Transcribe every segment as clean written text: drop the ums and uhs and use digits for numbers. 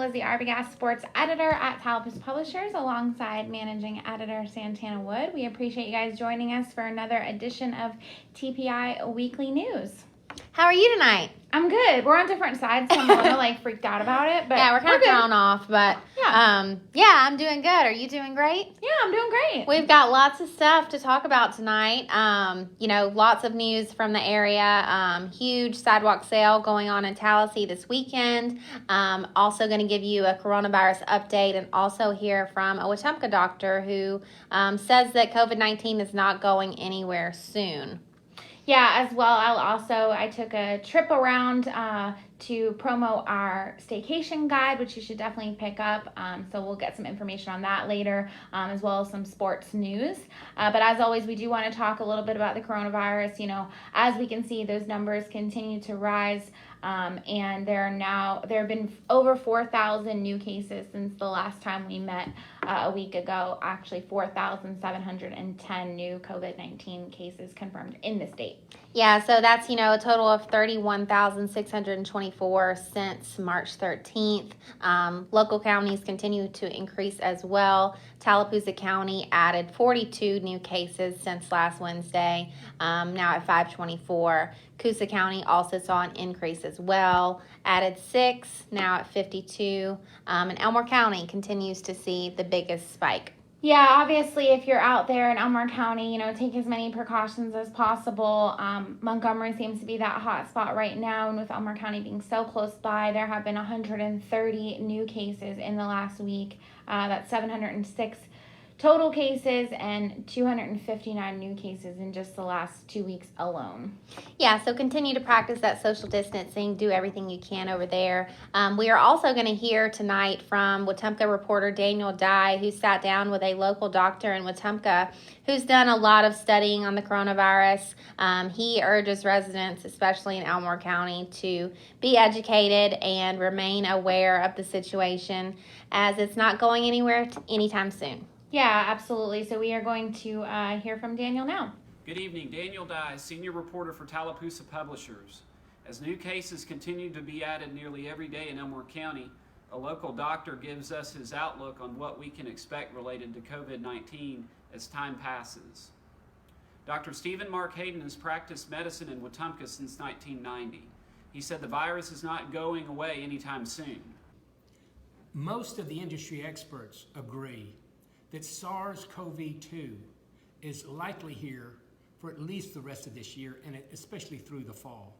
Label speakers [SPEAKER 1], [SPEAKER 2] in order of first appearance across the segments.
[SPEAKER 1] is the Arbogast Sports Editor at Tallapoosa Publishers alongside Managing Editor Santana Wood. We appreciate you guys joining us for another edition of TPI Weekly News.
[SPEAKER 2] How are you tonight?
[SPEAKER 1] I'm good. We're on different sides, so I'm a little freaked out about it. But
[SPEAKER 2] yeah, we're kind of thrown off, but
[SPEAKER 1] yeah,
[SPEAKER 2] I'm doing good. Are you doing great?
[SPEAKER 1] Yeah, I'm doing great.
[SPEAKER 2] We've got lots of stuff to talk about tonight. Lots of news from the area. Huge sidewalk sale going on in Tallahassee this weekend. Also going to give you a coronavirus update and also hear from a Wetumpka doctor who says that COVID-19 is not going anywhere soon.
[SPEAKER 1] Yeah, as well, I took a trip around to promo our staycation guide, which you should definitely pick up. So we'll get some information on that later, as well as some sports news. But as always, we do want to talk a little bit about the coronavirus. As we can see, those numbers continue to rise. And there have been over 4,000 new cases since the last time we met a week ago. Actually, 4,710 new COVID-19 cases confirmed in the state.
[SPEAKER 2] Yeah, so that's, a total of 31,624 since March 13th. Local counties continue to increase as well. Tallapoosa County added 42 new cases since last Wednesday, now at 524. Coosa County also saw an increase as well, added 6, now at 52. And Elmore County continues to see the biggest spike.
[SPEAKER 1] Yeah, obviously, if you're out there in Elmore County, take as many precautions as possible. Montgomery seems to be that hot spot right now, and with Elmore County being so close by, there have been 130 new cases in the last week. That's 706 total cases and 259 new cases in just the last 2 weeks alone.
[SPEAKER 2] Yeah, so continue to practice that social distancing. Do everything you can over there. We are also going to hear tonight from Wetumpka reporter Daniel Dye, who sat down with a local doctor in Wetumpka who's done a lot of studying on the coronavirus. He urges residents, especially in Elmore County, to be educated and remain aware of the situation as it's not going anywhere anytime soon.
[SPEAKER 1] Yeah, absolutely. So we are going to hear from Daniel now.
[SPEAKER 3] Good evening. Daniel Dye, senior reporter for Tallapoosa Publishers. As new cases continue to be added nearly every day in Elmore County, a local doctor gives us his outlook on what we can expect related to COVID-19 as time passes. Dr. Stephen Mark Hayden has practiced medicine in Wetumpka since 1990. He said the virus is not going away anytime soon.
[SPEAKER 4] Most of the industry experts agree that SARS-CoV-2 is likely here for at least the rest of this year, and especially through the fall,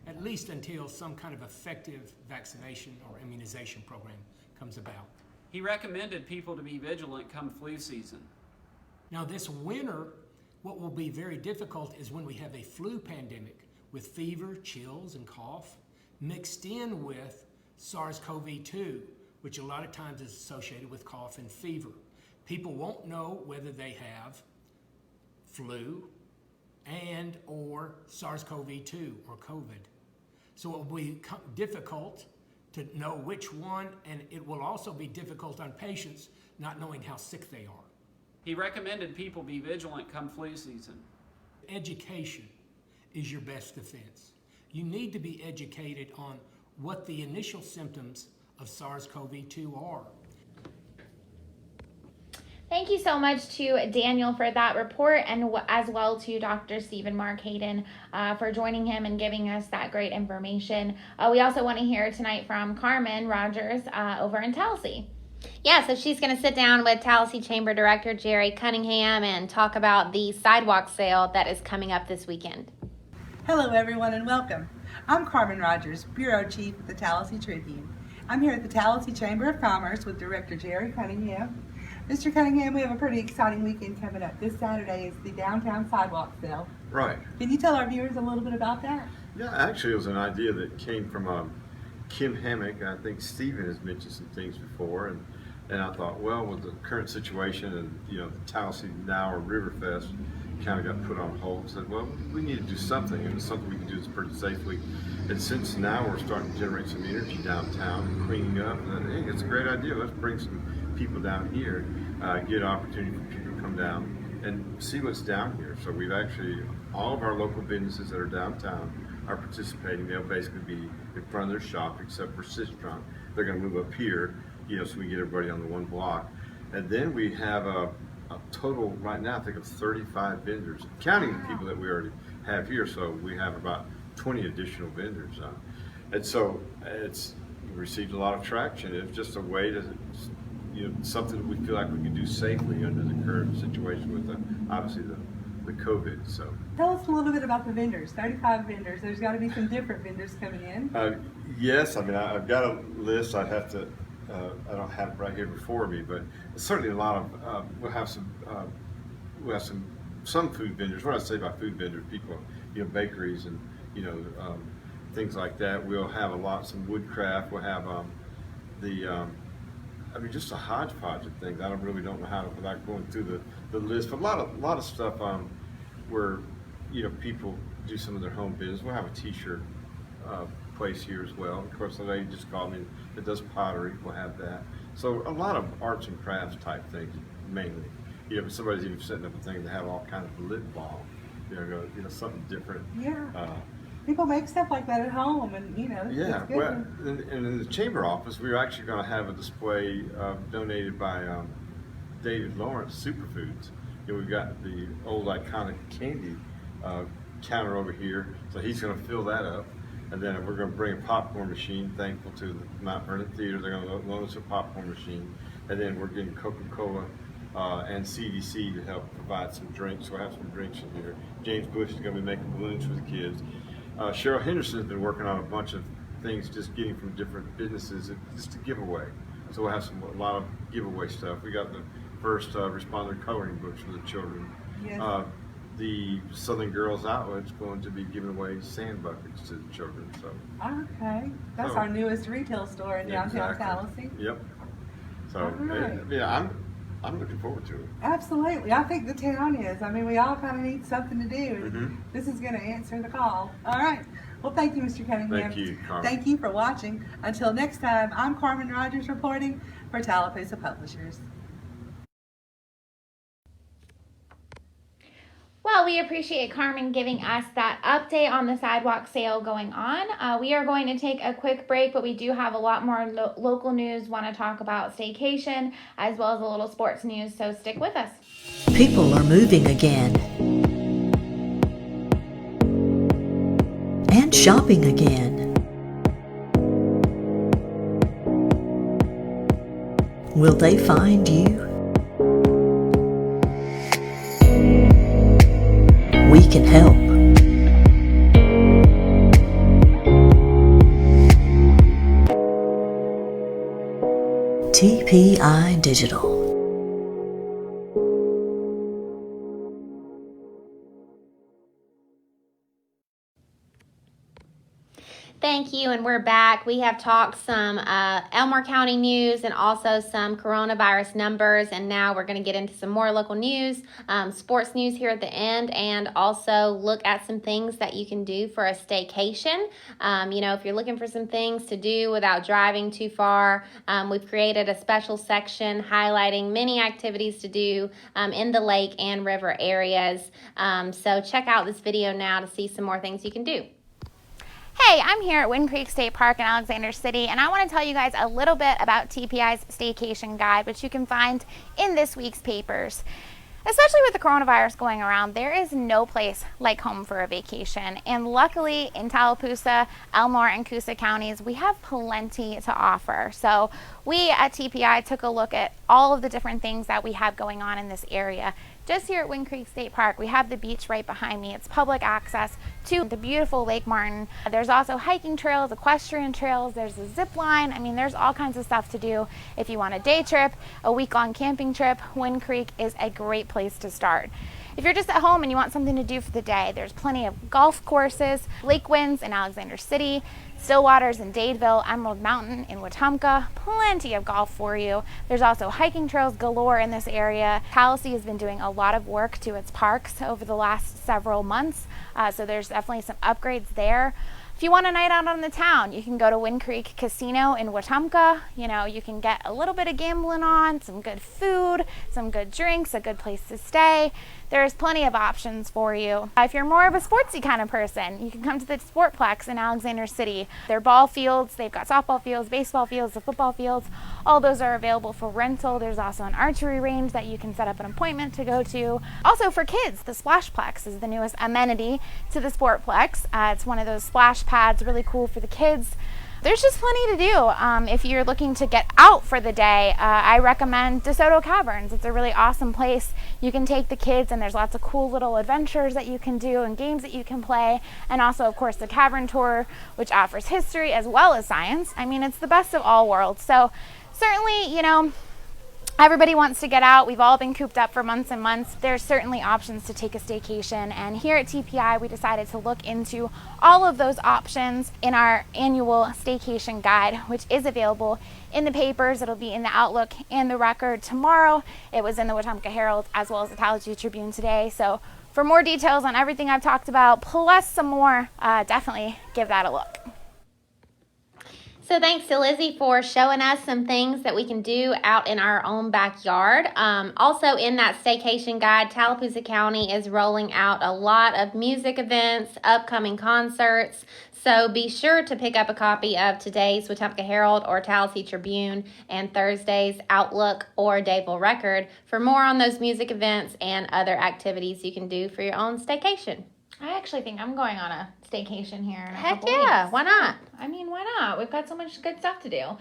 [SPEAKER 4] at least until some kind of effective vaccination or immunization program comes about.
[SPEAKER 3] He recommended people to be vigilant come flu season.
[SPEAKER 4] Now this winter, what will be very difficult is when we have a flu pandemic with fever, chills, and cough, mixed in with SARS-CoV-2, which a lot of times is associated with cough and fever. People won't know whether they have flu and or SARS-CoV-2 or COVID. So it will be difficult to know which one, and it will also be difficult on patients not knowing how sick they are.
[SPEAKER 3] He recommended people be vigilant come flu season.
[SPEAKER 4] Education is your best defense. You need to be educated on what the initial symptoms of SARS-CoV-2 are.
[SPEAKER 1] Thank you so much to Daniel for that report, and as well to Dr. Stephen Mark Hayden for joining him and giving us that great information. We also want to hear tonight from Carmen Rogers over in Tallahassee.
[SPEAKER 2] Yeah, so she's going to sit down with Tallahassee Chamber Director Jerry Cunningham and talk about the sidewalk sale that is coming up this weekend.
[SPEAKER 5] Hello everyone and welcome. I'm Carmen Rogers, Bureau Chief at the Tallahassee Tribune. I'm here at the Tallahassee Chamber of Commerce with Director Jerry Cunningham. Mr. Cunningham, we have a pretty exciting weekend coming up. This Saturday is the downtown sidewalk sale.
[SPEAKER 6] Right.
[SPEAKER 5] Can you tell our viewers a little bit about that?
[SPEAKER 6] Yeah, actually it was an idea that came from Kim Hammock. I think Stephen has mentioned some things before, and I thought, well, with the current situation and the Tallahassee Now or Riverfest kind of got put on hold, said, well, we need to do something, and it's something we can do this pretty safely. And since now we're starting to generate some energy downtown and cleaning up, and hey, it's a great idea. Let's bring some people down here, get an opportunity for people to come down and see what's down here. So we've actually, all of our local businesses that are downtown are participating. They'll basically be in front of their shop, except for Sistron. they're going to move up here, so we get everybody on the one block. And then we have a total right now, I think, of 35 vendors, counting the people that we already have here. So we have about 20 additional vendors. And so it's received a lot of traction. It's just a way to, something that we feel like we can do safely under the current situation with obviously the COVID. So
[SPEAKER 5] tell us a little bit about the vendors. 35 vendors. There's got to be some different vendors coming in.
[SPEAKER 6] Yes, I mean I've got a list. I'd have to. I don't have it right here before me, but certainly a lot of. We'll have some food vendors. What I say about food vendors, people, bakeries and things like that. We'll have some woodcraft. We'll have just a hodgepodge of things. I don't know how to, without going through the list, but a lot of stuff where people do some of their home business. We'll have a t-shirt place here as well. Of course, the lady just called me that does pottery. We'll have that. So a lot of arts and crafts type things mainly. But somebody's even setting up a thing to have all kinds of lip balm. Something different.
[SPEAKER 5] Yeah. People make stuff like that at home, and
[SPEAKER 6] Yeah, well, and in the chamber office, we're actually going to have a display donated by David Lawrence Superfoods. We've got the old iconic candy counter over here, so he's going to fill that up, and then we're going to bring a popcorn machine. Thankful to the Mount Vernon Theater, they're going to loan us a popcorn machine, and then we're getting Coca-Cola and CDC to help provide some drinks. So we'll have some drinks in here. James Bush is going to be making balloons for the kids. Cheryl Henderson has been working on a bunch of things, just getting from different businesses, just to give away. So we'll have a lot of giveaway stuff. We got the first responder coloring books for the children.
[SPEAKER 5] Yes.
[SPEAKER 6] The Southern Girls Outlet's going to be giving away sand buckets to the children. So
[SPEAKER 5] okay, that's our newest retail store in downtown Tallahassee.
[SPEAKER 6] Yep. So
[SPEAKER 5] right.
[SPEAKER 6] I'm looking forward to it.
[SPEAKER 5] Absolutely. I think the town is. I mean, we all kind of need something to do, and
[SPEAKER 6] Mm-hmm.
[SPEAKER 5] this is going to answer the call. All right. Well, thank you, Mr. Cunningham.
[SPEAKER 6] Thank you, Carmen.
[SPEAKER 5] Thank you for watching. Until next time, I'm Carmen Rogers reporting for Tallapoosa Publishers.
[SPEAKER 1] Well, we appreciate Carmen giving us that update on the sidewalk sale going on. We are going to take a quick break, but we do have a lot more local news, want to talk about staycation, as well as a little sports news, so stick with us.
[SPEAKER 7] People are moving again. And shopping again. Will they find you? We can help. TPI Digital.
[SPEAKER 2] Thank you, and we're back. We have talked some Elmore County news and also some coronavirus numbers, and now we're going to get into some more local news, sports news here at the end, and also look at some things that you can do for a staycation. If you're looking for some things to do without driving too far, we've created a special section highlighting many activities to do in the lake and river areas. So check out this video now to see some more things you can do.
[SPEAKER 1] Hey, I'm here at Wind Creek State Park in Alexander City, and I want to tell you guys a little bit about TPI's Staycation Guide, which you can find in this week's papers. Especially with the coronavirus going around, there is no place like home for a vacation. And luckily in Tallapoosa, Elmore, and Coosa counties, we have plenty to offer. So we at TPI took a look at all of the different things that we have going on in this area. Just here at Wind Creek State Park, we have the beach right behind me. It's public access to the beautiful Lake Martin. There's also hiking trails, equestrian trails, there's a zip line. I mean, there's all kinds of stuff to do. If you want a day trip, a week-long camping trip, Wind Creek is a great place to start. If you're just at home and you want something to do for the day, there's plenty of golf courses, Lake Winds in Alexander City, Stillwaters in Dadeville, Emerald Mountain in Wetumpka, plenty of golf for you. There's also hiking trails galore in this area. Tallahassee has been doing a lot of work to its parks over the last several months, so there's definitely some upgrades there. If you want a night out on the town, you can go to Wind Creek Casino in Wetumpka. You know, you can get a little bit of gambling on, some good food, some good drinks, a good place to stay. There's plenty of options for you. If you're more of a sportsy kind of person, you can come to the Sportplex in Alexander City. They're ball fields, they've got softball fields, baseball fields, the football fields. All those are available for rental. There's also an archery range that you can set up an appointment to go to. Also for kids, the Splashplex is the newest amenity to the Sportplex. It's one of those splash pads, really cool for the kids. There's just plenty to do. If you're looking to get out for the day, I recommend DeSoto Caverns. It's a really awesome place. You can take the kids and there's lots of cool little adventures that you can do and games that you can play. And also, of course, the Cavern Tour, which offers history as well as science. I mean, it's the best of all worlds. So certainly, you know, everybody wants to get out. We've all been cooped up for months and months. There's certainly options to take a staycation, and here at TPI we decided to look into all of those options in our annual staycation guide, which is available in the papers. It'll be in the Outlook and the Record tomorrow. It was in the Wetumpka Herald as well as the Tallahassee Tribune today. So for more details on everything I've talked about, plus some more, definitely give that a look.
[SPEAKER 2] So thanks to Lizzie for showing us some things that we can do out in our own backyard. Also in that staycation guide, Tallapoosa County is rolling out a lot of music events, upcoming concerts. So be sure to pick up a copy of today's Wetumpka Herald or Tallahassee Tribune and Thursday's Outlook or Dadeville Record for more on those music events and other activities you can do for your own staycation.
[SPEAKER 1] I actually think I'm going on a staycation here in a
[SPEAKER 2] Heck
[SPEAKER 1] couple
[SPEAKER 2] yeah,
[SPEAKER 1] weeks.
[SPEAKER 2] why not?
[SPEAKER 1] I mean, why not? We've got so much good stuff to do.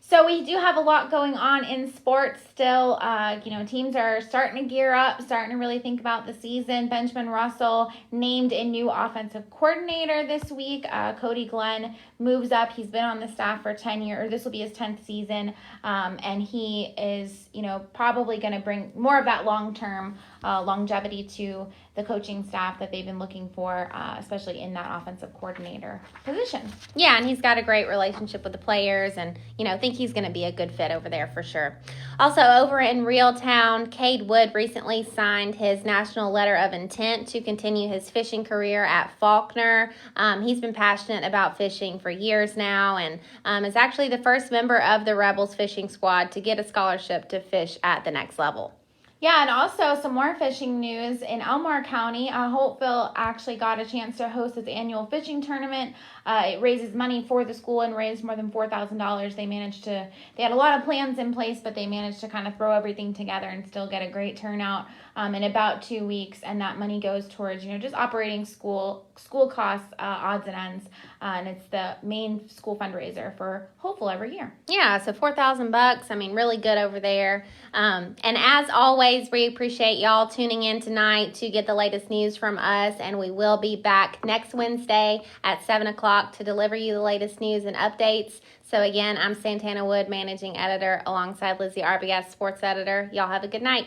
[SPEAKER 1] So we do have a lot going on in sports still. You know, teams are starting to gear up, starting to really think about the season. Benjamin Russell named a new offensive coordinator this week. Cody Glenn moves up. He's been on the staff for 10 years, or this will be his 10th season. And he is, you know, probably going to bring more of that long-term longevity to the coaching staff that they've been looking for, especially in that offensive coordinator position.
[SPEAKER 2] Yeah, and he's got a great relationship with the players, and, you know, think he's going to be a good fit over there for sure. Also, over in Reeltown, Cade Wood recently signed his national letter of intent to continue his fishing career at Faulkner. He's been passionate about fishing for years now, and is actually the first member of the Rebels fishing squad to get a scholarship to fish at the next level.
[SPEAKER 1] Yeah, and also some more fishing news in Elmore County. Holtville actually got a chance to host its annual fishing tournament. It raises money for the school and raised more than $4,000. They had a lot of plans in place, but they managed to kind of throw everything together and still get a great turnout in about 2 weeks. And that money goes towards, you know, just operating school costs, odds and ends. And it's the main school fundraiser for Hopeful every year.
[SPEAKER 2] Yeah, so $4,000. I mean, really good over there. And as always, we appreciate y'all tuning in tonight to get the latest news from us. And we will be back next Wednesday at 7 o'clock to deliver you the latest news and updates. So again, I'm Santana Wood, managing editor, alongside Lizzie Arbogast, sports editor. Y'all have a good night.